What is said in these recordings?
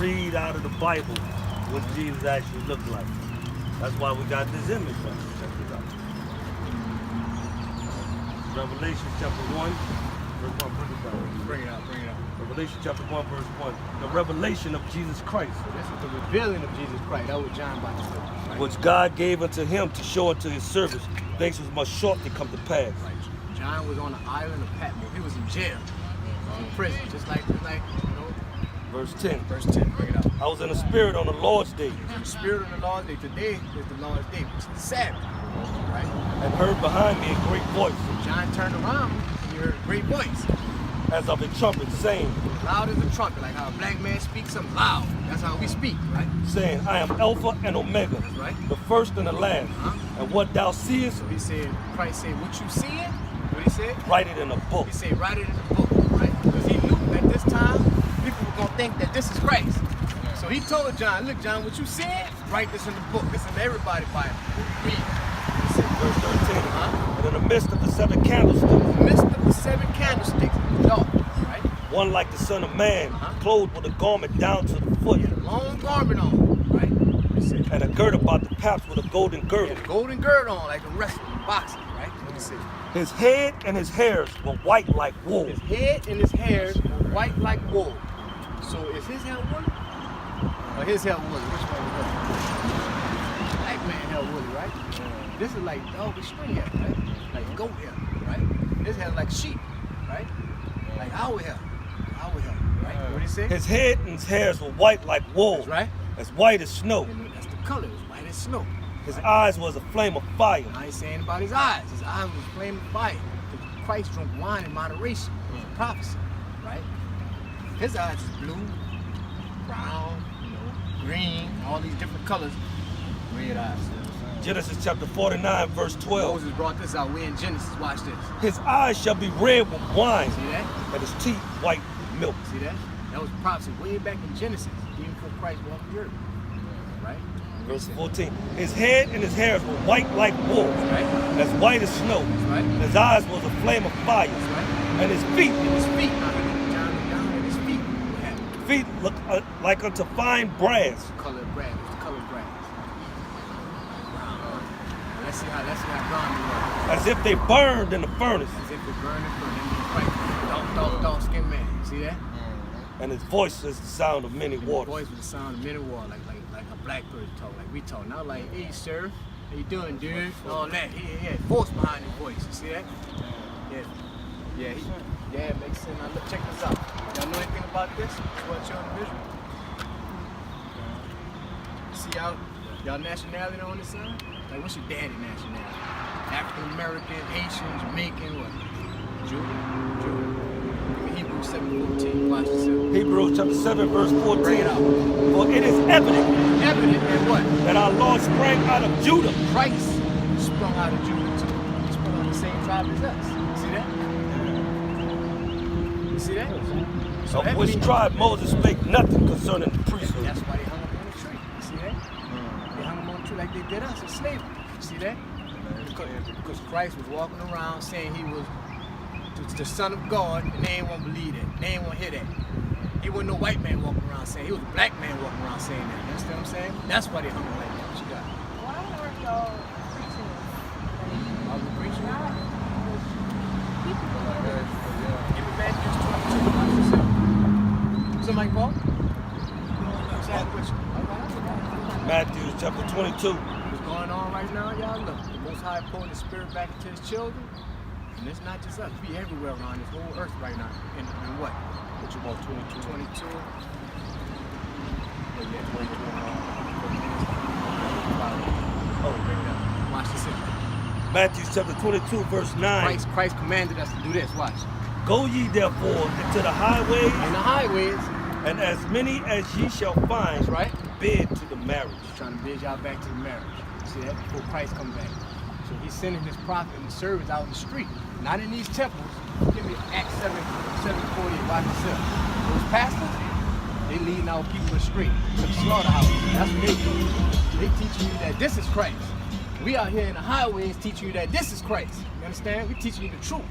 read out of the Bible what Jesus actually looked like. That's why we got this image right here. Check this out. Revelation chapter 1, verse 1. Bring it out. Revelation chapter 1, verse 1. The revelation of Jesus Christ. So this is the revealing of Jesus Christ. That's what John about to say. Right? Which God gave unto him to show unto his servants things which must shortly come to pass. Right. John was on the island of Patmos. He was in jail, in prison, just like you know. Verse 10. Verse 10. Bring it out. I was in the spirit on the Lord's day. The spirit of the Lord's day. Today is the Lord's day, which is the Sabbath. Right? And heard behind me a great voice, John turned around and he heard a great voice, as of a trumpet, saying, loud as a trumpet, like how a black man speaks something loud. That's how we speak, right? saying, I am Alpha and Omega, That's right. the first and the last. And what thou seest, So he said, Christ said, what you seeing? What he said? write it in a book. He said, write it in the book, right? Because he knew at this time, people were going to think that this is Christ. So he told John, look, John, what you seeing? Write this in the book. This is everybody's Bible. Read. He said, Verse 13. And in the midst of the seven candlesticks, in the midst of the seven candlesticks, dark, right? one like the Son of Man, clothed with a garment down to the foot, Long garment on, right? He said, and a girt about the paps with a golden girdle. a golden girdle on, like a wrestling, boxing, right? Let me see. His head and his hairs were white like wool. His head and his hairs were white like wool. So is his hair woolly? Or his hair woolly? Which one is that? Black man hair woolly, right? This is like dog with string hair, right? Like goat hair, right? This hair like sheep, right? Like our hair, right? What did he say? His head and his hairs were white like wool, That's right. as white as snow. And that's the color, it's white as snow. His eyes was a flame of fire. I ain't saying about his eyes. His eyes was flaming fire. Because Christ drank wine in moderation. It was a prophecy, right? His eyes is blue, brown, green, all these different colors. Red eyes. Genesis chapter 49, verse 12. Moses brought this out. We're in Genesis. Watch this. His eyes shall be red with wine, See that? and his teeth white with milk. See that? That was a prophecy way back in Genesis, even before Christ walked the earth. Right? Verse 14. His head and his hairs were white like wool, Right? as white as snow. Right? His eyes was a flame of fire, Right? and his feet, And his feet. Now, down at his feet. What happened? feet looked like unto fine brass, The color of grass. What's the color of grass? Brown. Let's see how brown you are. as if they burned in the furnace, As if it's burning. Dark skin man. See that? and his voice is the sound of many His waters. voice with the sound of many waters, like a black person talk, like we talk. Not like, hey sir, how you doing, dude? All that. He had force behind his voice. You see that? Yeah. Yeah, it makes sense. Now look, check this out. Y'all know anything about this? What's your visual? See y'all nationality on this side? Like, what's your daddy nationality? African American, Haitian, Jamaican, what? Judah. Give me Hebrews 7:14. Watch this out. Hebrews chapter 7, verse 14. Bring it out. For it is evident Evident that what? that our Lord sprang out of Judah, Christ sprung out of Judah too. He sprung out of the same tribe as us. See that? You see that? So of that which means- tribe Moses spake nothing concerning the priesthood. That's why they hung him on the tree. You see that? They hung him on the tree like they did us in slavery. You see that? Because Christ was walking around saying he was the Son of God, and they ain't want to believe that. They ain't want to hear that. He wasn't no white man walking around saying. He was a black man walking around saying that. You understand what I'm saying? That's why they hung him like that. What you got? Why aren't y'all preaching? Are we preaching? People Give me Matthew 22. Watch this out. Somebody, Paul? Matthew chapter 22. What's going on right now, y'all? Look, the Most High pulling the Spirit back into His children. And it's not just us. We everywhere around this whole earth right now. And what? What you want, 22? 22. Oh, bring it up. Watch this out. Matthew chapter 22, verse 9. Christ commanded us to do this. Watch. Go ye therefore into the highways, In the highways. and as many as ye shall find, That's right. bid to the marriage. He's trying to bid y'all back to the marriage. See that? Before Christ come back. So he's sending his prophet and servants out in the street. Not in these temples. Give me Acts 7:48. Watch this up. Those pastors, they leading out people in the street to the slaughterhouse. That's what they do. They teaching you that this is Christ. We out here in the highways teaching you that this is Christ. You understand? We teaching you the truth.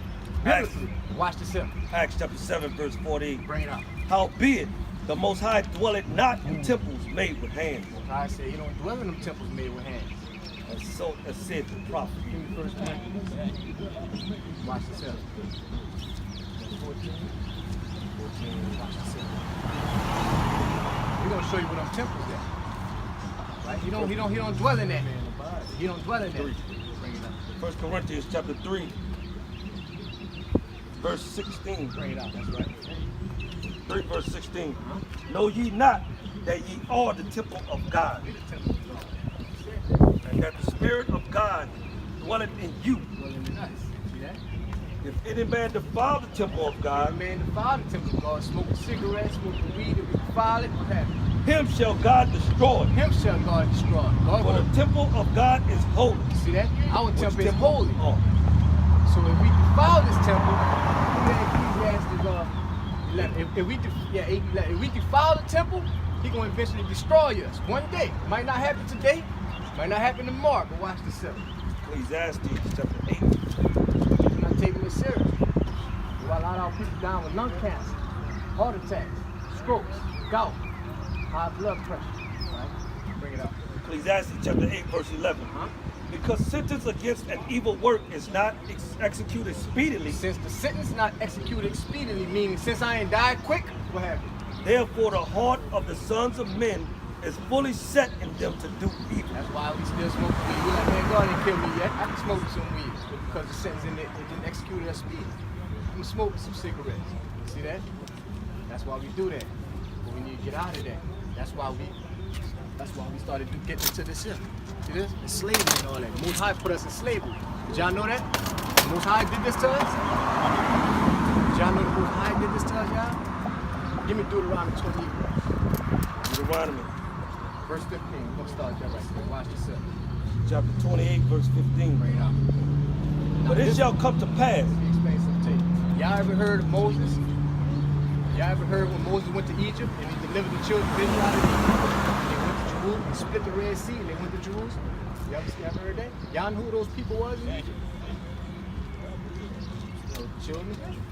Biblically. Watch this up. Acts chapter 7, verse 48. Bring it out. Howbeit, The Most High dwelleth not in temples made with hands. I say you don't dwell in them temples made with hands. And so as said the prophet. Give me 1 Corinthians. Watch this out. 14. Watch this out. We're gonna show you what them temples at. Right? He don't dwell in that. He don't dwell in that. Bring it up. 1 Corinthians chapter 3, verse 16. Bring it out. That's right. 3 verse 16. Know ye not that ye are the temple of God, We the temple of God. and that the Spirit of God dwelleth in you. Dwelling in us. See that? If any man defile the temple of God, Man defile the temple of God, smoking cigarettes, smoking weed, if we defile it, what happens? him shall God destroy. Him shall God destroy. God For the won't. temple of God is holy. See that? Our Which temple is temple? holy. Oh, So if we defile this temple, Ecclesiastes 11. If we defile the temple, He gonna eventually destroy us one day. Might not happen today, might not happen tomorrow. But watch this out. Ecclesiastes chapter 8. We're not taking this serious. We got a lot of our people down with lung cancer, heart attacks, strokes, gout, high blood pressure. Right? Bring it up. Ecclesiastes chapter 8 verse 11. Huh? Because sentence against an evil work is not executed speedily, Since the sentence not executed speedily, meaning since I ain't died quick, what happened? therefore the heart of the sons of men is fully set in them to do evil. That's why we still smoke weed. We're like, man, God didn't kill me yet. I can smoke some weed. But because the sentence in it didn't execute it at speed. I'm smoking some cigarettes. See that? That's why we do that. But we need to get out of that. That's why we started to get into this here. See this? The slavery and all that. The Most High put us in slavery. Did y'all know that? The Most High did this to us? Did y'all know the Most High did this to us, y'all? Give me Deuteronomy 28. Deuteronomy Verse 15. We're going to start that right there. Watch this up. chapter 28 verse 15. Bring it out. But it shall come to pass. Let me explain something to you. Y'all ever heard of Moses? Y'all ever heard when Moses went to Egypt and he delivered the children of Israel out of Egypt? And they went to Jerusalem and split the Red Sea and they went to Jerusalem? You ever heard that? Y'all know who those people was in Egypt? Those children of Israel.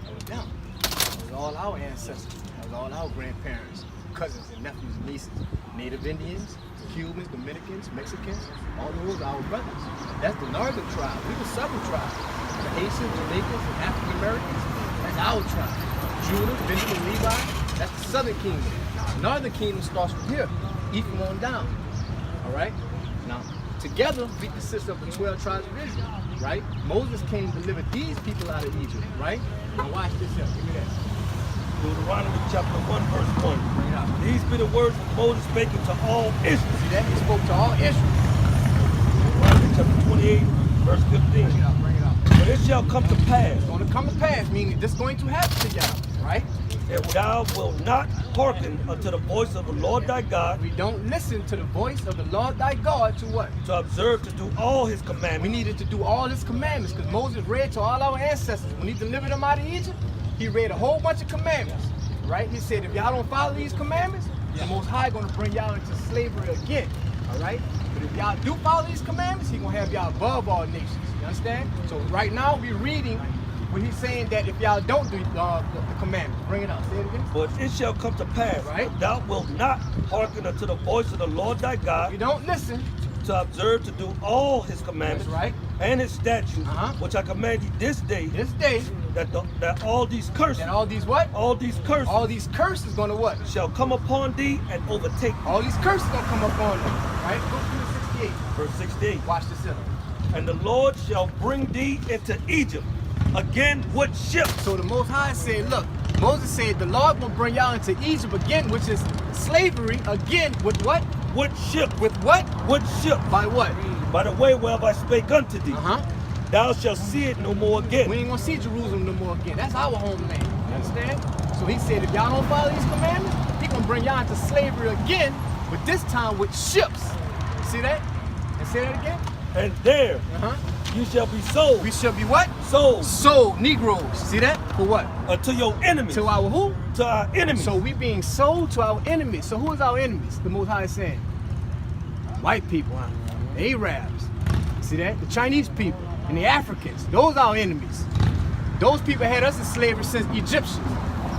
That was them. That was all our ancestors. That was all our grandparents, cousins and nephews and nieces. Native Indians, Cubans, Dominicans, Mexicans, all those are our brothers. That's the northern tribe. We the southern tribe. The Haitians, Jamaicans, and African Americans, that's our tribe. Judah, Benjamin, Levi, that's the southern kingdom. The northern kingdom starts from here, Ephraim on down. All right? Now, together, we consist of the 12 tribes of Israel, right? Moses came to deliver these people out of Egypt, right? Now watch this here. Give me that. Deuteronomy chapter 1 verse 1. Bring it out. These be the words of Moses speaking to all Israel. See that? He spoke to all Israel. Deuteronomy chapter 28 verse 15. Bring it out. Bring it out. But it shall come to pass It's going to come to pass, meaning this is going to happen to y'all, right? that thou wilt not hearken unto the voice of the Lord thy God, We don't listen to the voice of the Lord thy God to what? to observe to do all his We commandments, needed to do all his commandments because Moses read to all our ancestors. When he delivered them out of Egypt, he read a whole bunch of commandments, right? He said, if y'all don't follow these commandments, the Most High going to bring y'all into slavery again, all right? But if y'all do follow these commandments, he going to have y'all above all nations. You understand? So right now we're reading when he's saying that if y'all don't do the commandments. Bring it out. Say it again. but it shall come to pass Right. that thou wilt not hearken unto the voice of the Lord thy If you God, don't listen, to observe to do all his commandments that's right. and his statutes, Uh-huh. which I command thee this day, This day, that all these curses, and all these what? all these curses All these curses going to what? shall come upon thee and overtake thee. All these curses going to come up on them, right? Go through 68. Verse 16. Watch this out. And the Lord shall bring thee into Egypt again with ships. So the Most High said, look, Moses said the Lord will bring y'all into Egypt again, which is slavery again with what? With ships. With what? With ships. By what? By the way whereof I spake unto thee. Uh-huh. Thou shalt see it no more again. We ain't gonna see Jerusalem no more again. That's our homeland. You understand? So he said if y'all don't follow these commandments, he gonna bring y'all into slavery again, but this time with ships. See that? And say that again? And there Uh-huh. you shall be sold. We shall be what? Sold Sold Negroes. See that? For what? unto your enemies. To our who? To our enemies. So we being sold to our enemies. So who is our enemies? The Most High is saying. White people, huh? The Arabs. See that? The Chinese people and the Africans. Those are our enemies. Those people had us in slavery since Egyptians.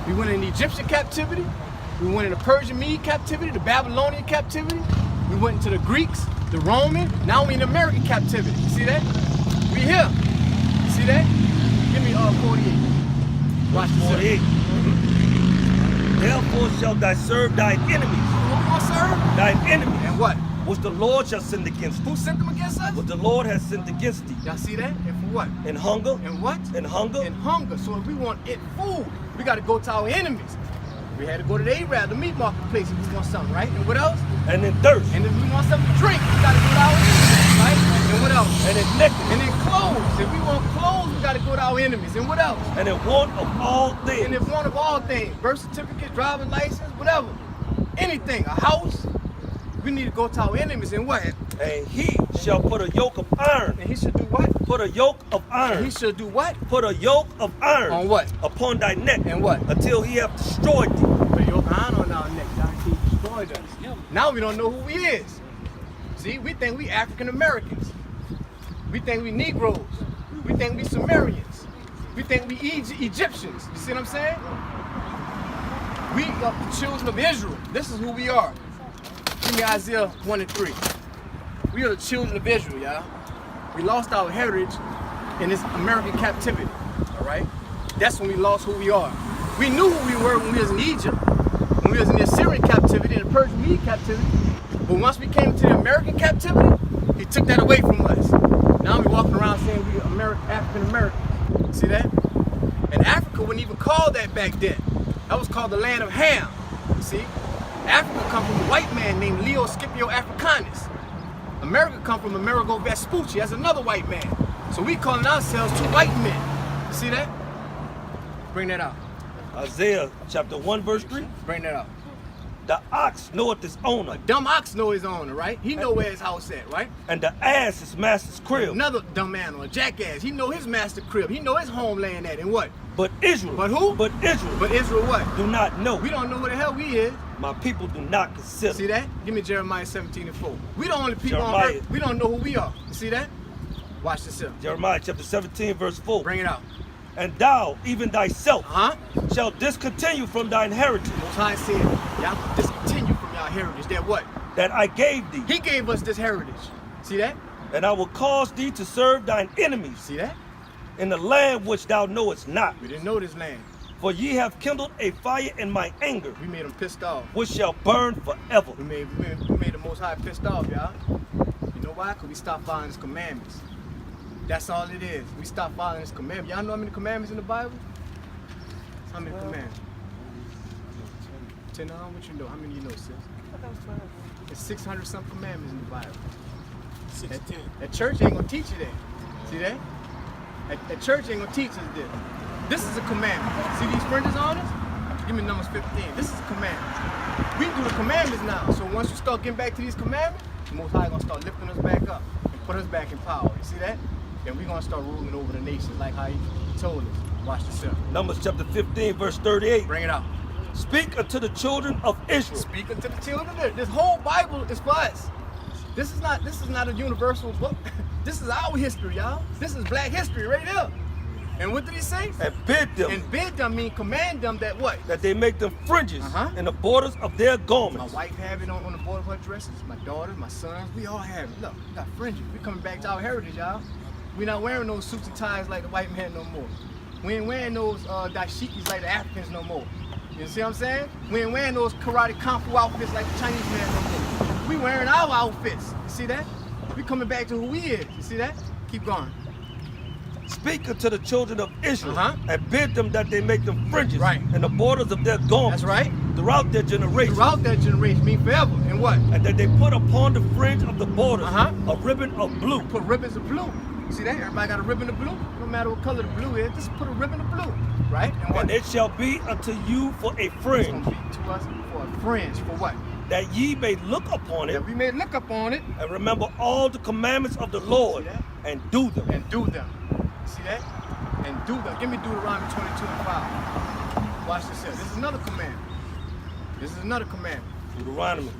We went in the Egyptian captivity. We went into Persian Mede captivity, the Babylonian captivity. We went into the Greeks, the Roman. Now we in American captivity. You see that? We here. You see that? Give me 48. Watch this. 48. Therefore shall thou serve thine enemies. Who we gonna serve? Thine enemies. And what? Which the Lord shall send against thee. Who sent them against us? What the Lord has sent against thee. Y'all see that? And for what? In hunger. And what? In hunger. And hunger. So if we want food, we got to go to our enemies. We had to go to the Arab, the meat marketplace, if we want something, right? And what else? And in thirst. And if we want something to drink, we got to go to our enemies, right? And what else? And in nakedness. And in clothes. If we want clothes, we got to go to our enemies. And what else? And in want of all things. And if one of all things, birth certificate, driving license, whatever, anything, a house, we need to go to our enemies. And what? And he shall put a yoke of iron. And he should do what? Put a yoke of iron. And he should do what? Put a yoke of iron. On what? Upon thy neck. And what? Until he have destroyed thee. Put a yoke of iron on our neck. Down he destroyed us. Now we don't know who he is. See, we think we African Americans. We think we Negroes. We think we Sumerians. We think we Egyptians. You see what I'm saying? We are the children of Israel. This is who we are. Give me Isaiah 1 and 3. We are the children of Israel, y'all. We lost our heritage in this American captivity, all right? That's when we lost who we are. We knew who we were when we was in Egypt, when we was in the Assyrian captivity, and the Persian Mede captivity. But once we came to the American captivity, he took that away from us. Now we walking around saying we African Americans. See that? And Africa wasn't even called that back then. That was called the land of Ham. You see? Africa come from a white man named Leo Scipio Africanus. America come from Amerigo Vespucci. That's another white man. So we calling ourselves two white men. You see that? Bring that out. Isaiah chapter 1 verse 3. Bring that out. The ox knoweth his owner. A dumb ox know his owner, right? He know where his house at, right? And the ass his master's crib. Another dumb animal, a jackass. He know his master crib. He know his homeland at. And what? But Israel. But who? But Israel. But Israel what? Do not know. We don't know where the hell we is. My people do not consider. See that? Give me Jeremiah 17 and 4. We the only people on Jeremiah. earth. We don't know who we are. You see that? Watch this up. Jeremiah chapter 17 verse 4. Bring it out. And thou, even thyself, Uh-huh. shall discontinue from thine heritage Most High said, y'all discontinue from y'all heritage. That what? that I gave thee. He gave us this heritage. See that? And I will cause thee to serve thine enemies See that? in the land which thou knowest not. We didn't know this land. For ye have kindled a fire in my anger, We made them pissed off. which shall burn forever. We made the Most High pissed off, y'all. You know why? Because we stopped following his commandments. That's all it is. We stopped following his commandments. Y'all know how many commandments in the Bible? How many commandments? 10 on? What you know? How many you know, sis? There's 600 some commandments in the Bible. 610. At church ain't gonna teach you that. See that? At church ain't gonna teach us this. This is a commandment. See these fringes on us? Give me Numbers 15. This is a commandment. We do the commandments now. So once you start getting back to these commandments, the Most High gonna start lifting us back up and put us back in power. You see that? Then we're gonna start ruling over the nations like how he told us. Watch yourself. Numbers chapter 15 verse 38. Bring it out. Speak unto the children of Israel. Speak unto the children of Israel. This whole Bible is for us. This is not a universal book. This is our history, y'all. This is black history right here. And what did he say? And bid them And bid them mean command them that what? that they make them fringes Uh-huh. in the borders of their My garments. wife have it on the border of her dresses. My daughters, my sons, we all have it. Look, we got fringes. We coming back to our heritage, y'all. We not wearing those suits and ties like the white man no more. We ain't wearing those dashikis like the Africans no more. You see what I'm saying? We ain't wearing those karate kung fu outfits like the Chinese man no more. We wearing our outfits. You see that? We coming back to who we is. You see that? Keep going. Speak unto the children of Israel Uh-huh. and bid them that they make them fringes Right. in the borders of their garments That's right. throughout their generations. Throughout that generation, mean forever. And what? And that they put upon the fringe of the borders Uh-huh. a ribbon of blue. Put ribbons of blue. See that? Everybody got a ribbon of blue. No matter what color the blue is, just put a ribbon of blue. Right? And what? And it shall be unto you for a It's fringe, gonna be to us for a fringe. For what? that ye may look upon it That we may look up on it and remember all the commandments of the Lord See that? and do them. and do them. See that? And do them. Give me Deuteronomy 22 and 5. Watch this here. This is another commandment. This is another commandment. Deuteronomy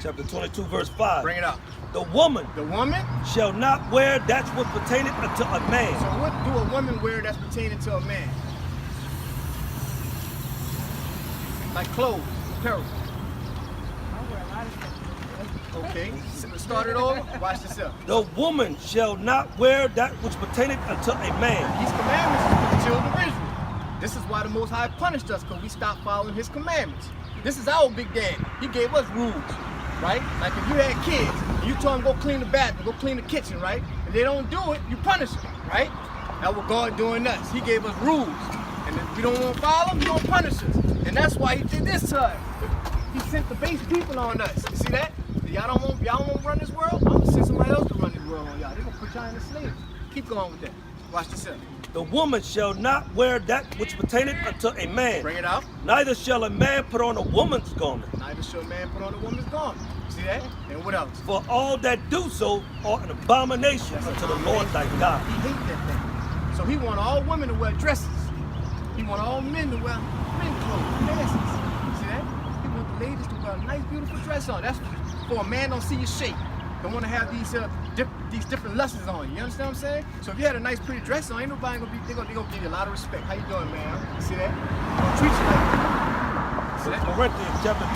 chapter 22 verse 5. Bring it up. The woman The woman. shall not wear that which pertaineth unto a man. So what do a woman wear that's pertaining to a man? Like clothes, apparel. I wear a lot of stuff. Okay, start it over. Watch yourself. The woman shall not wear that which pertaineth unto a man. These commandments is for the children of Israel. This is why the Most High punished us, because we stopped following His commandments. This is our big daddy. He gave us rules, right? Like if you had kids, and you told them go clean the bathroom, go clean the kitchen, right? If they don't do it, you punish them, right? That's what God doing us. He gave us rules. And if we don't want to follow them, He gonna punish us. And that's why He did this to us. He sent the base people on us. You see that? Y'all don't want to run this world? I'm gonna send somebody else to run this world on y'all. They're gonna put y'all in the slaves. Keep going with that. Watch this out. The woman shall not wear that which pertaineth unto a man. Bring it out. Neither shall a man put on a woman's garment. Neither shall a man put on a woman's garment. See that? And what else? For all that do so are an abomination unto the Lord thy God. He hates that thing. So He want all women to wear dresses. He want all men to wear men clothes, dresses. See that? He want the ladies to wear a nice, beautiful dress on. That's for a man don't see your shape. Don't want to have these different lusts on you. You understand what I'm saying? So if you had a nice, pretty dress on, ain't nobody gonna be. They gonna give you a lot of respect. How you doing, man? You see that? Don't treat you like that. See that? Corinthians chapter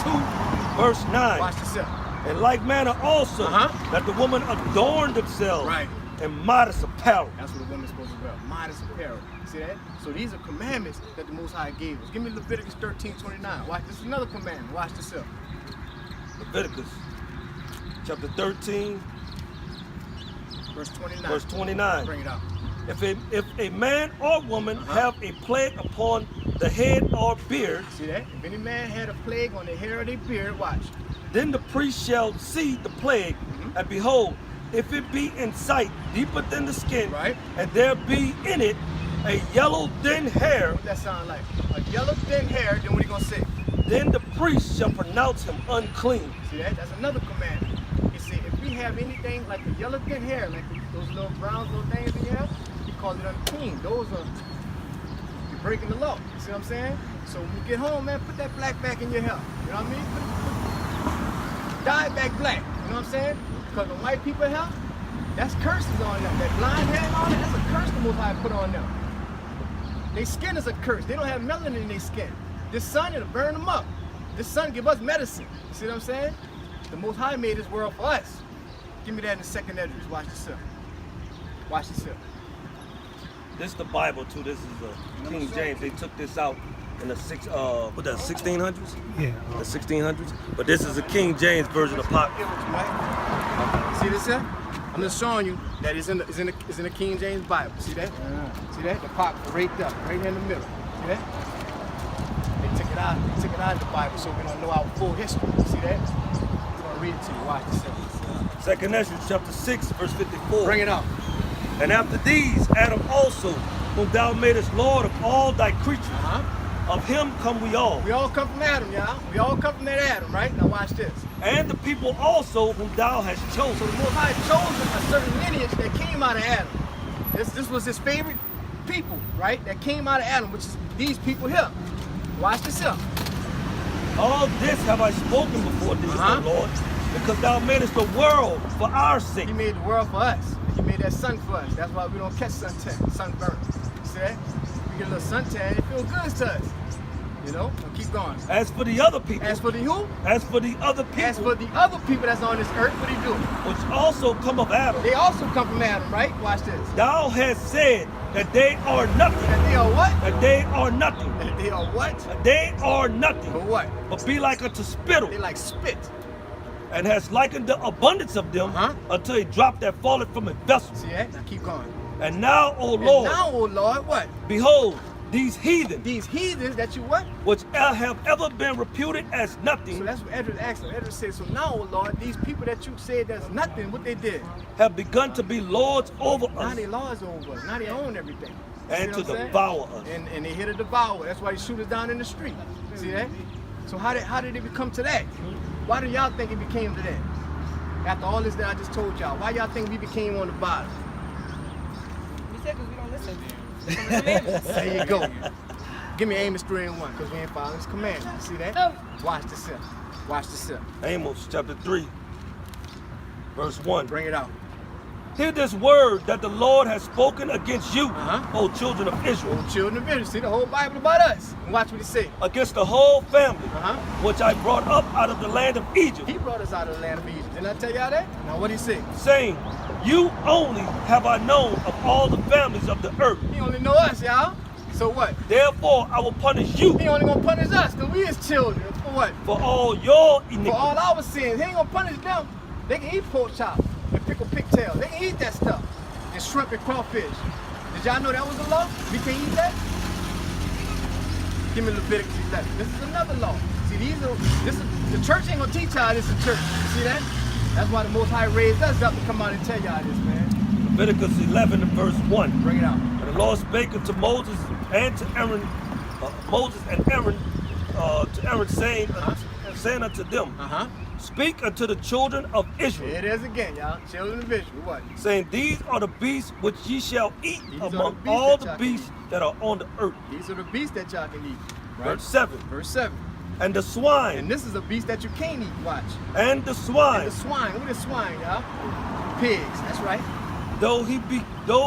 2, verse 9. Watch yourself. In like manner also, that the woman adorn themselves Right. in modest apparel. That's what a woman's supposed to wear. Modest apparel. See that? So these are commandments that the Most High gave us. Give me Leviticus 13:29. Watch. This is another commandment. Watch yourself. Leviticus chapter 13, Verse 29. verse 29. Bring it out. If a man or woman have a plague upon the head or beard, See that? If any man had a plague on the hair or their beard, watch. then the priest shall see the plague, and behold, if it be in sight deeper than the skin, Right. and there be in it a yellow thin hair, What that sound like? A yellow thin hair, then what he gonna say? then the priest shall pronounce him unclean. See that? That's another commandment. He said, if we have anything like a yellow thin hair, like those little brown little things in your hair, he calls it unclean. Those are, you're breaking the law. You see what I'm saying? So when you get home, man, put that black back in your hair. You know what I mean? Dye it back black. You know what I'm saying? Because when white people hair, that's curses on them. That blonde hair and all that, that's a curse the Most High put on them. Their skin is a curse. They don't have melanin in their skin. This sun, it'll burn them up. This sun give us medicine. You see what I'm saying? The Most High made this world for us. Give me that in the second Esdras. Watch yourself. Watch yourself. This is the Bible too. This is the King James. They took this out in the 1600s? Yeah. The 1600s. But this is the King James version of pop. See this here? I'm just showing you that it's in the King James Bible. See that? See that? The pop right there, right here in the middle. See that? They took it out. They took it out of the Bible so we don't know our full history. See that? I'm gonna read it to you. Watch this. Second Esdras chapter 6, verse 54. Bring it up. And after these, Adam also, whom thou madest Lord of all thy creatures, of him come we all. We all come from Adam, y'all. We all come from that Adam, right? Now watch this. And the people also whom thou hast chosen. So the Most High chosen a certain lineage that came out of Adam. This was his favorite people, right? That came out of Adam, which is these people here. Watch this here. All this have I spoken before thee, O Lord, because thou madest the world for our sake. He made the world for us. He made that sun for us. That's why we don't catch sunburn. See that? We get a little suntan, it feels good to us. You know? So keep going. As for the other people. As for the who? As for the other people. As for the other people that's on this earth, what he do? Which also come of Adam. They also come from Adam, right? Watch this. Thou hast said that they are nothing. That they are what? That they are nothing. That they are what? That they are nothing. But what? But be like unto spittle. They like spit. And has likened the abundance of them until a drop that falleth from a vessel. See that? Now keep going. And now, O Lord. And now, O Lord, what? Behold, these heathen. These heathens that you what? Which have ever been reputed as nothing. So that's what Esdras asked him. Esdras said, so now, O Lord, these people that you said that's nothing, what they did? Have begun to be lords over Now us. they laws over us. Now they own everything. And See to what I'm saying? devour us. And they here to devour. That's why they shoot us down in the street. See that? So how did it become to that? Why do y'all think it became to that? After all this that I just told y'all, why y'all think we became on the bottom? You said because we don't listen to the commandments. There you go. Give me Amos 3:1, because we ain't following his commandments. See that? Watch this up. Watch this up. Amos chapter 3, verse 1. Bring it out. Hear this word that the Lord has spoken against you, Uh-huh. O children of Israel, Oh, children of Israel. See the whole Bible about us. And watch what he say. against the whole family, Uh-huh. which I brought up out of the land of Egypt, He brought us out of the land of Egypt. Didn't I tell y'all that? Now what he say? saying, you only have I known of all the families of the earth. He only know us, y'all. So what? Therefore I will punish you He only gonna punish us because we his children. For what? for all your For iniquities. all our sins. He ain't gonna punish them. They can eat pork chop and pickle pigtails. They can eat that stuff. And shrimp and crawfish. Did y'all know that was a law? We can't eat that? Give me Leviticus 11. This is another law. See, the church ain't gonna teach y'all this in church. You see that? That's why the Most High raised us up to come out and tell y'all this, man. Leviticus 11 and verse 1. Bring it out. And the Lord spake unto Moses and to Aaron, saying unto them, Uh-huh. speak unto the children of Israel, Here it is again, y'all. Children of Israel. What? saying, these are the beasts which ye shall eat These are the among beasts all that the y'all can beasts that are on the earth. These are the beasts that y'all can eat. Right? Verse 7. Verse 7. And the And swine, this is a beast that you can't eat. Watch. and the And swine, the swine. What is swine, y'all? Pigs. That's right. though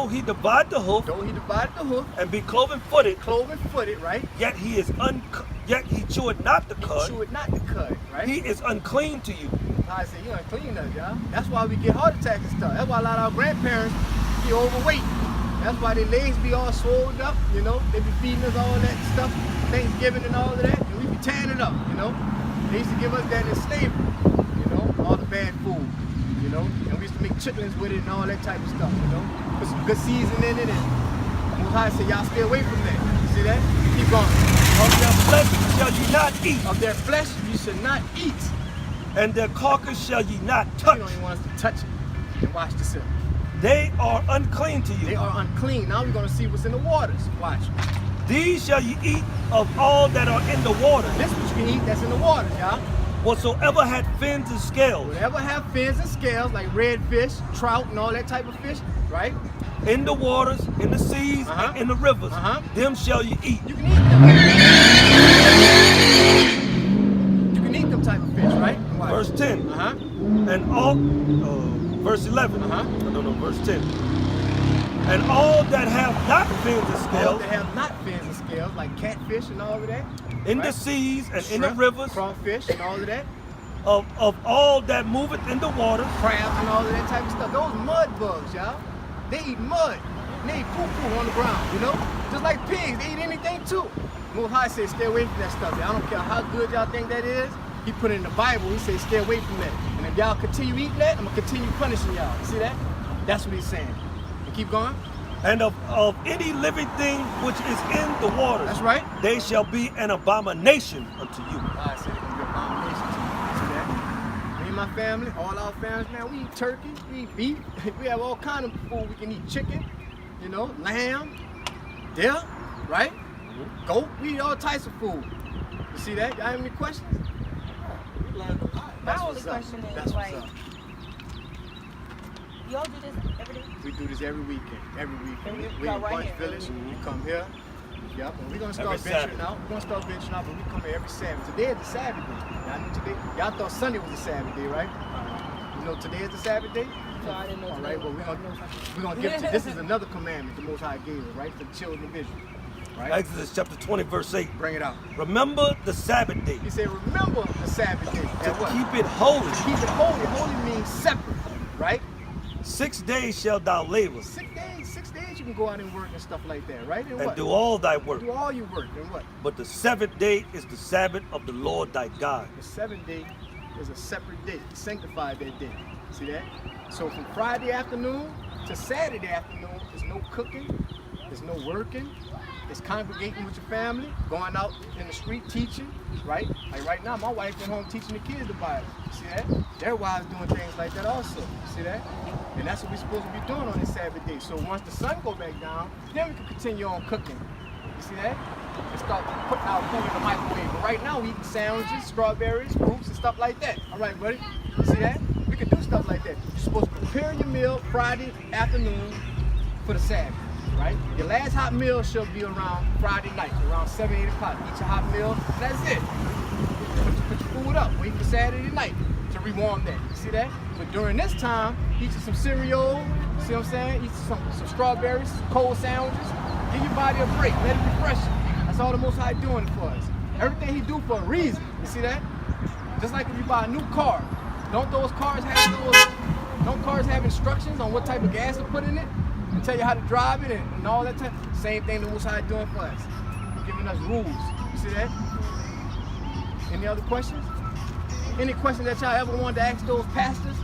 he divide the hoof Though he divided the hoof, and be cloven-footed, cloven-footed, right? yet he cheweth not the He cud. chewed not the cud, right? He is unclean to you. I say, you unclean us, y'all. That's why we get heart attacks and stuff. That's why a lot of our grandparents be overweight. That's why their legs be all swollen up, you know. They be feeding us all that stuff, Thanksgiving and all of that, and we be tearing it up, you know. They used to give us that in slavery, you know, all the bad food, you know. And we used to make chitlins with it and all that type of stuff, you know. Put some good seasoning in it. And Most High say, y'all stay away from that. You see that? Keep going. Of their flesh shall ye not eat, Of their flesh you should not eat. and their carcass shall ye not You touch. don't even want us to touch it. And watch this here. They are unclean to They you. are unclean. Now we're going to see what's in the waters. Watch. These shall ye eat of all that are in the water. This is what you can eat that's in the water, y'all. Whatsoever had fins and scales Whatever have fins and scales, like redfish, trout, and all that type of fish, right? in the waters, in the seas, and in the rivers, them shall ye eat. You can eat them. You can eat them type of fish, right? Watch. Verse 10. Uh-huh. And all, verse 11. Uh-huh. No, verse 10. And all that have not fins and All scales that have not fins and scales, like catfish and all of that. in the right? seas and in the Shrimp, rivers, crawfish and all of that. of all that moveth in the water, Crabs and all of that type of stuff. Those mud bugs, y'all. They eat mud. They eat poo-poo on the ground, you know? Just like pigs, they eat anything too. Most High says stay away from that stuff. I don't care how good y'all think that is. He put it in the Bible. He says stay away from that. And if y'all continue eating that, I'm going to continue punishing y'all. See that? That's what he's saying. And keep going. and of any living thing which is in the waters. That's right. They shall be an abomination unto you. God said it's going to be an abomination to you. See that? Me and my family, all our families, man, we eat turkey, we eat beef. We have all kind of food. We can eat chicken, you know, lamb, deer, right? Goat. We eat all types of food. You see that? Y'all have any questions? We learned a lot. That's My what's only up. question is, That's what's like, up. y'all do this every day? We do this every weekend. Every weekend. And We we in got right Bunch here. Village. We come here. Yep. And we're gonna start Every venturing Saturday. out. We're gonna start venturing out, but we come here every Sabbath. Today is the Sabbath day. Y'all knew today. Y'all thought Sunday was the Sabbath day, right? You know today is the Sabbath day? No, I didn't know. All today right, well, was- we're gonna give to this is another commandment the Most High gave us, right? For the children of Israel. Right? Exodus chapter 20, verse 8. Bring it out. Remember the Sabbath day He said, remember the Sabbath day. to And what? keep it holy. Keep it holy. Holy means separate, right? 6 days shalt thou labor 6 days you can go out and work and stuff like that, right? And and what? do all thy work. Do all your work and what? But the 7th day is the Sabbath of the Lord thy God. The 7th day is a separate day. He sanctified that day. See that? So from Friday afternoon to Saturday afternoon, there's no cooking, there's no working, it's congregating with your family, going out in the street teaching, right? Like right now, my wife at home teaching the kids the Bible. See that? Their wives doing things like that also. See that? And that's what we're supposed to be doing on this Sabbath day. So once the sun go back down, then we can continue on cooking. You see that? And start putting our food in the microwave. But right now, we eating sandwiches, strawberries, fruits, and stuff like that. All right, buddy? You see that? We can do stuff like that. You're supposed to prepare your meal Friday afternoon for the Sabbath, right? Your last hot meal should be around Friday night, around 7, 8 o'clock. Eat your hot meal, and that's it. put your food up, wait for Saturday night to rewarm that. You see that? But during this time, eat some cereal, see what I'm saying? Eat some strawberries, some cold sandwiches. Give your body a break, let it refresh you. That's all the Most High doing for us. Everything He do for a reason. You see that? Just like if you buy a new car, don't cars have instructions on what type of gas to put in it and tell you how to drive it and all that type? Same thing the Most High doing for us. He's giving us rules. You see that? Any other questions? Any questions that y'all ever wanted to ask those pastors,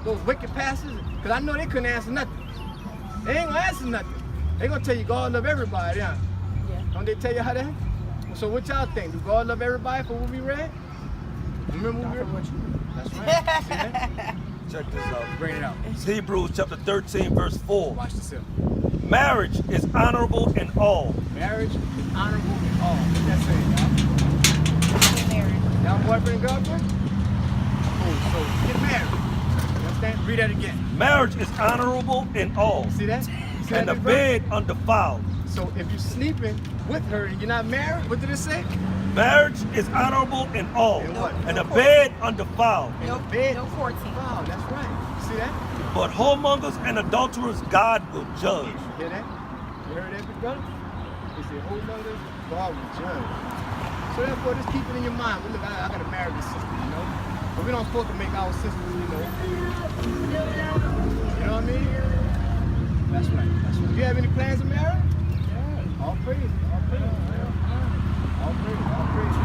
those wicked pastors? Because I know they couldn't answer nothing. They ain't gonna answer nothing. They gonna tell you God love everybody, huh? Yeah. Don't they tell you how that? So what y'all think? Do God love everybody for what we read? Remember what we read? That's right. See that? Check this out. Bring it out. It's Hebrews chapter 13, verse 4. Watch this out. Marriage is honorable in all. Marriage is honorable in all. What's that saying, y'all? Get married. Y'all boyfriend, girlfriend? Cool. So get married. You understand? Read that again. Marriage is honorable in all. See that? See And the that, bro? bed undefiled. So if you're sleeping with her and you're not married, what did it say? Marriage is honorable in all. And what? And the bed undefiled. In No, the bed. no 14. Wow, that's right. See that? But whoremongers and adulterers God will judge. You hear that? You heard that, big brother? He said, hold on, God will judge. So therefore, just keep it in your mind. Look, I gotta marry this sister, you know? But we don't supposed to make our sisters, you know. You know what I mean? That's right. That's right. Do you have any plans to marry? Yeah. All praise. All praise. All praise. All praise.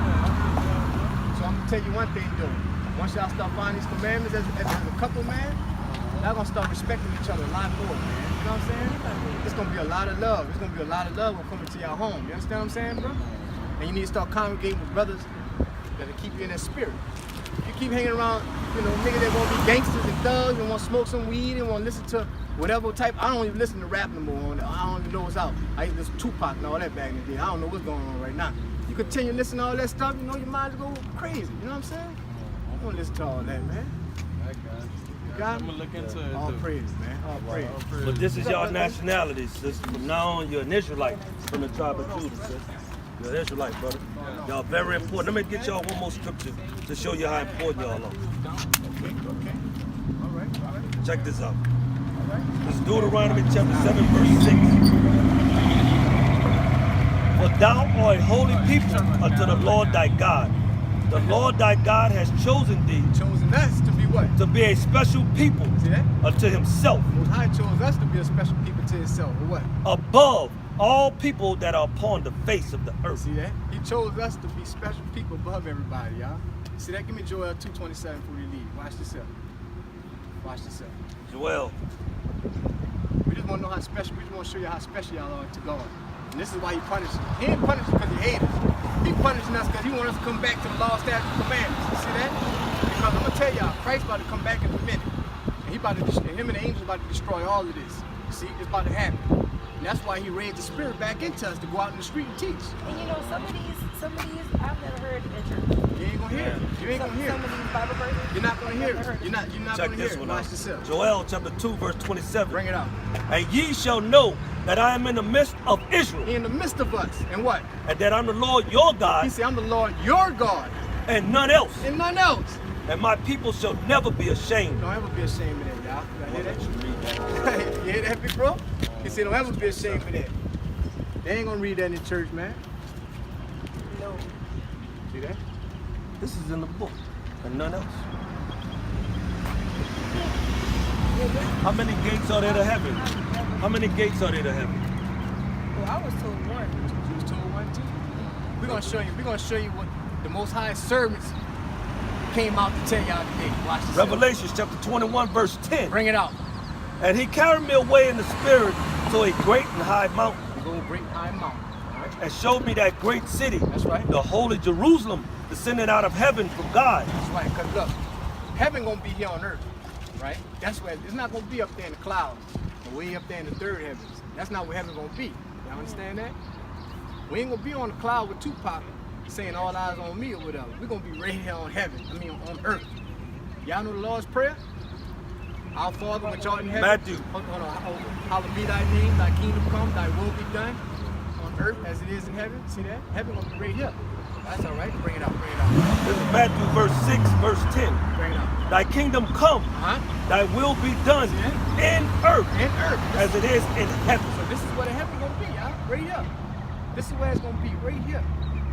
So I'm gonna tell you one thing, though. Once y'all start finding these commandments as a couple, man, y'all gonna start respecting each other a lot more, man. You know what I'm saying? It's gonna be a lot of love. It's gonna be a lot of love when coming to your home. You understand what I'm saying, bro? And you need to start congregating with brothers that'll keep you in that spirit. If you keep hanging around, you know, niggas that want to be gangsters and thugs and want to smoke some weed and want to listen to whatever type. I don't even listen to rap no more. I don't even know what's out. I used to listen to Tupac and all that back in the day. I don't know what's going on right now. You continue to listen to all that stuff, you know, your mind will go crazy. You know what I'm saying? Don't listen to all that, man. I got it. You got I'm it? gonna look into it. All too. praise, man. All praise. But this is y'all nationality, sis. From now on, you're an Israelite from the tribe of Judah, sis. You're an Israelite, brother. Y'all very important. Let me get y'all one more scripture to show you how important y'all are. Okay. All right. Check this out. All right. This is Deuteronomy chapter 7, verse 6. For thou art a holy people unto the Lord thy God. The Lord thy God has chosen thee Chosen us to be what? to be a special people See that? unto himself, Most High chose us to be a special people to Himself. Or what? above all people that are upon the face of the earth. See that? He chose us to be special people above everybody, y'all. See that? Give me Joel 2:27 before we leave. Watch this up. Watch this up. Joel, We just want to know how special. We just want to show you how special y'all are to God. And this is why He punishes. He ain't punishing because He hates us. He punishing us because He wants us to come back to the law, statutes, and commandments. You see that? Because I'm gonna tell y'all, Christ about to come back in a minute, and He about to, Him and the angels about to destroy all of this. You see, it's about to happen. And that's why He raised the Spirit back into us to go out in the street and teach. And you know, some of these, I've never heard in church. You ain't gonna hear it. You ain't gonna hear Some it. of these Bible verses. You're not gonna hear it. You're not check gonna hear this it. one Watch out. this up. Joel chapter 2, verse 27. Bring it out. And ye shall know that I am in the midst of Israel, He in the midst of us. And what? and that I'm the Lord your He God, said, I'm the Lord your God, and none else. and none else. And my people shall never be ashamed. Don't ever be ashamed of that, y'all. You hear that? You hear that, big bro? He said, don't ever be ashamed of that. They ain't gonna read that in church, man. No. See that? This is in the book, and none else. How many gates are there to heaven? How many gates are there to heaven? Well, I was told one. You was told one too. We're gonna show you what the Most High servants came out to tell y'all today. Watch this. Revelation chapter 21, verse 10. Bring it out. And he carried me away in the spirit to a great and high mountain, We go great high mountain. All right? and showed me that great city, That's right. the holy Jerusalem, descending out of heaven from God. That's right. Cause look, heaven gonna be here on earth, right? That's where it's not gonna be up there in the clouds, or way up there in the third heavens. That's not where heaven's gonna be. Y'all understand that? We ain't gonna be on the cloud with Tupac saying all eyes on me or whatever. We're gonna be right here on heaven. I mean on earth. Y'all know the Lord's Prayer? Our Father which art in heaven. Matthew. Hold on. Hallowed be thy name, thy kingdom come, thy will be done on earth as it is in heaven. See that? Heaven gonna be right here. That's all right. Bring it out. Bring it out. This is Matthew verse 6, verse 10. Bring it out. Thy kingdom come, thy will be done in earth In earth. as it is in heaven. So this is where the heaven gonna be, y'all. Right here. This is where it's gonna be. Right here.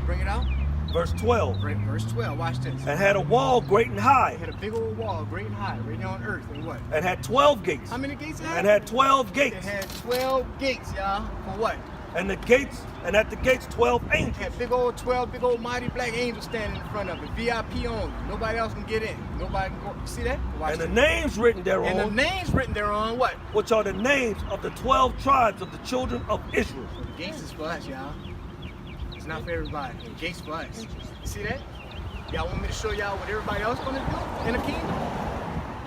Bring it out. Verse 12. Right, verse 12. Watch this. And had a wall great and high, It had a big old wall, great and high, right here on earth. And what? and had 12 gates. How many gates it had? And had 12 It gates. had 12 gates, y'all. For what? And the gates, and at the gates 12 It angels. had big old 12 big old mighty black angels standing in front of it. VIP only. Nobody else can get in. Nobody can go. You see that? Watch And the this. names written And the thereon, names written thereon, what? which are the names of the 12 tribes of the children of Israel. So the gates is for us, y'all. It's not for everybody. The gates for us. You see that? Y'all want me to show y'all what everybody else gonna do in the kingdom?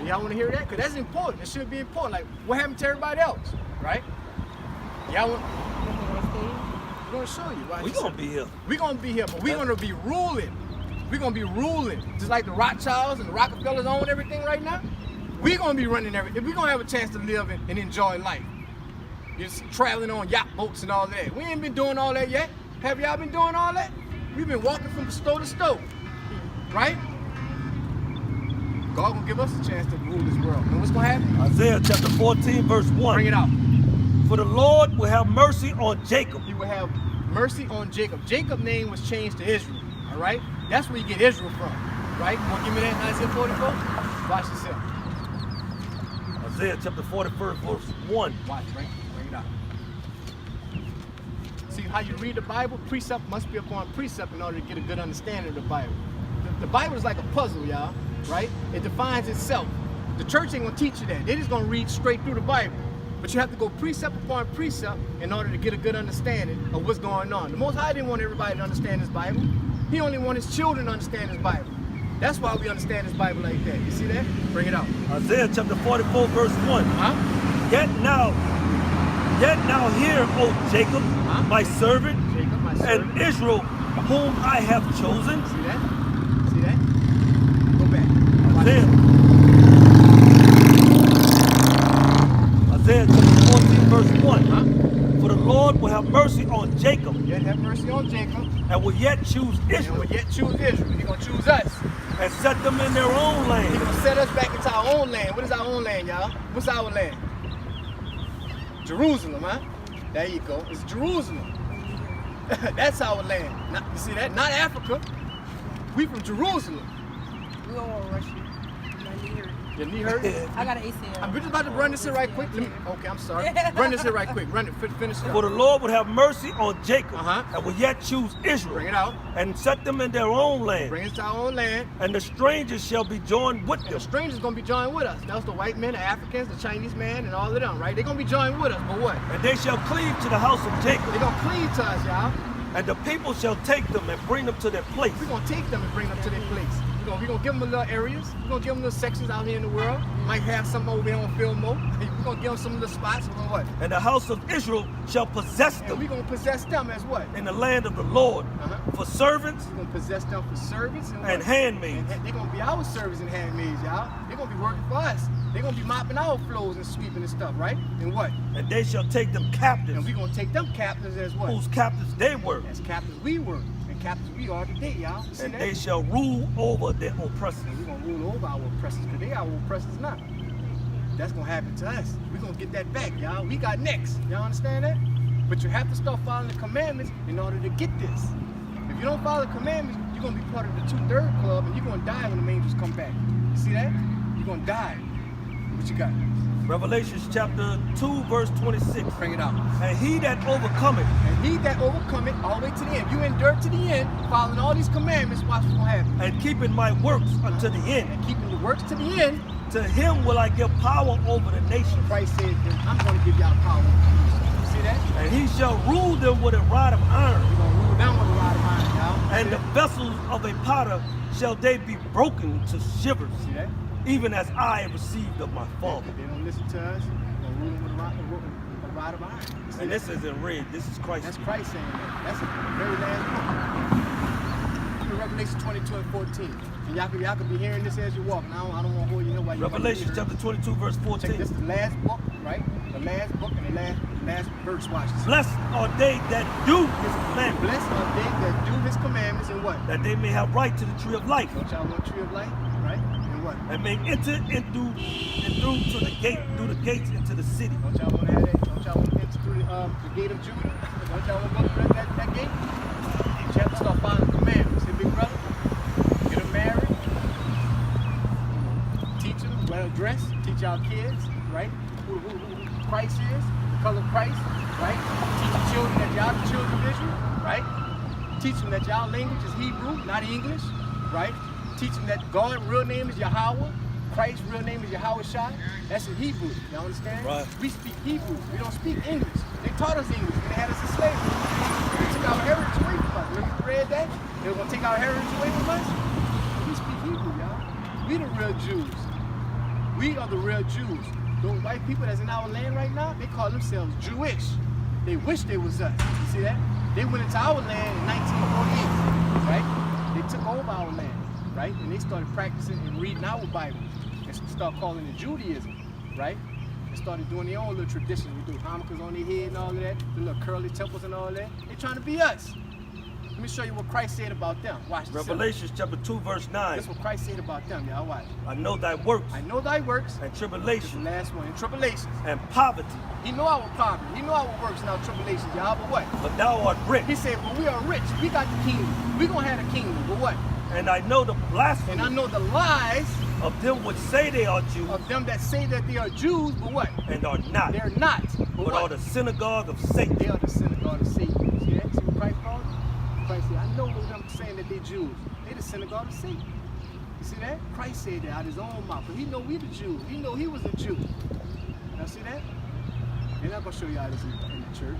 Do y'all want to hear that? Because that's important. It should be important. Like, what happened to everybody else? Right? Y'all want... We're gonna show you. Watch We this. gonna be here. We're gonna be here, but we're gonna be ruling. We're gonna be ruling. Just like the Rothschilds and the Rockefellers own everything right now. We're gonna be running everything. We're gonna have a chance to live and enjoy life. Just traveling on yacht boats and all that. We ain't been doing all that yet. Have y'all been doing all that? We've been walking from store to store. Right? God gonna give us a chance to rule this world. And what's gonna happen? Isaiah chapter 14, verse 1. Bring it out. For the Lord will have mercy on Jacob. He will have mercy on Jacob. Jacob's name was changed to Israel. All right? That's where you get Israel from. Right? You want to give me that Isaiah 44? Watch this here. Isaiah chapter 44, verse 1. Watch, bring it out. See how you read the Bible? Precept must be upon precept in order to get a good understanding of the Bible. The Bible is like a puzzle, y'all. Right? It defines itself. The church ain't gonna teach you that. They're just gonna read straight through the Bible. But you have to go precept upon precept in order to get a good understanding of what's going on. The Most High didn't want everybody to understand His Bible. He only wanted His children to understand His Bible. That's why we understand His Bible like that. You see that? Bring it out. Isaiah chapter 44, verse 1. Yet now hear, O Jacob, my servant, Jacob, my servant. and Israel, whom I have chosen. See that? See that? Go back. Watch Isaiah chapter 14, verse 1. For the Lord will have mercy on Jacob, Yet have mercy on Jacob, and will yet choose and Israel, will yet choose Israel. He's gonna choose us. and set them in their own He's land. gonna set us back into our own land. What is our own land, y'all? What's our land? Jerusalem, huh? There you go. It's Jerusalem. That's our land. Not, you see that? Not Africa. We from Jerusalem. We don't want to rush you. My knee hurt. Your knee hurt? I got an ACL. I'm just about to run this here right quick. Okay, I'm sorry. Run this here right quick. Run it. Finish it For up. the Lord would have mercy on Jacob, Uh-huh. and will yet choose Israel, Bring it out. and set them in their own land. Bring us to our own land. And the strangers shall be joined with And them. the strangers gonna be joined with us. That's the white men, the Africans, the Chinese man, and all of them, right? They're gonna be joined with us, but what? And they shall cleave to the house of Jacob, They're gonna cleave to us, y'all. and the people shall take them and bring them to their place. We're gonna take them and bring them to their place. We're gonna give them little areas. We're gonna give them little sections out here in the world. Might have some over here on Fillmore. We're gonna give them some little spots. And what? And the house of Israel shall possess And them we're gonna possess them as what? in the land of the Lord for servants We're gonna possess them for servants and, and what? handmaids. And they're gonna be our servants and handmaids, y'all. They're gonna be working for us. They're gonna be mopping our floors and sweeping and stuff, right? And what? And they shall take them captives, And we're gonna take them captives as what? whose captives they were, As captives we were. And captives we are today, y'all. You see and that? they shall rule over their oppressors. And we're gonna rule over our oppressors, because they our oppressors now. That's gonna happen to us. We're gonna get that back, y'all. We got next. Y'all understand that? But you have to start following the commandments in order to get this. If you don't follow the commandments, you're gonna be part of the 2/3 club, and you're gonna die when the angels come back. You see that? You're gonna die. What you got? Revelation chapter 2, verse 26. Bring it out. And he that overcometh And he that overcometh all the way to the end. You endure to the end, following all these commandments. Watch what's gonna happen. and keeping my works unto the end, And keeping the works to the end. to him will I give power over the nations. Christ said, I'm gonna give y'all power. You see that? And he shall rule them with a rod of iron, We're gonna rule down with a rod of iron, y'all. and the vessels of a potter shall they be broken to shivers, See that? even as I received of my Father. They don't listen to us. We're gonna rule them with a rod of iron. You see And that? this isn't red, this is Christ. That's Christ saying that. That's the very last book. Revelation 22 and 14. And y'all can be hearing this as you're walking. I don't want to hold you here while you're Revelation chapter 22, verse Check 14. this is the last book. right? The last book and the last verse. Watch this. Blessed are they that do his commandments, Blessed are they that do his commandments and what? that they may have right to the tree of life, Don't y'all want tree of life, right? And what? and may enter through to the gate, through the gates into the city. Don't y'all want to have that? Don't y'all want to enter through the gate of Judah? Don't y'all want to go through that gate? You have to start following the commandments. Hey, big brother, get them married, teach them well dressed, teach our kids, right? Who Christ is, the color of Christ, right? Teach your children that y'all the children of Israel, right? Teach them that y'all language is Hebrew, not English, right? Teach them that God's real name is Yahweh, Christ's real name is Yahweh Shai. That's in Hebrew. Y'all understand? Right. We speak Hebrew. We don't speak English. They taught us English when they had us in slavery. They took our heritage away from us. Remember you read that? They were going to take our heritage away from us? We speak Hebrew, y'all. We the real Jews. We are the real Jews. Those white people that's in our land right now, they call themselves Jewish. They wish they was us. You see that? They went into our land in 1948, right? They took over our land, right? And they started practicing and reading our Bible and started calling it Judaism, right? They started doing their own little traditions. We do yarmulkes on their head and all of that, the little curly temples and all that. They're trying to be us. Let me show you what Christ said about them. Watch this. Revelation chapter 2, verse 9. That's what Christ said about them, y'all. Watch. I know thy works I know thy works. and This is the tribulation last one. In tribulation. and poverty, He know our poverty. He know our works and our tribulations, y'all. But what? but thou art rich. He said, well, we are rich. We got the kingdom. We gonna have the kingdom. But what? And I know the blasphemy And I know the lies of them which say they are Jews of them that say that they are Jews, but what? and are not, They're not. but are the synagogue of Satan. They are the synagogue of Satan. See that? See what Christ called them? Christ said, I know them saying that they're Jews. They're the synagogue of Satan. You see that? Christ said that out of his own mouth. But he know we the Jews. He know he was a Jew. Now see that? They're not going to show y'all this in the church.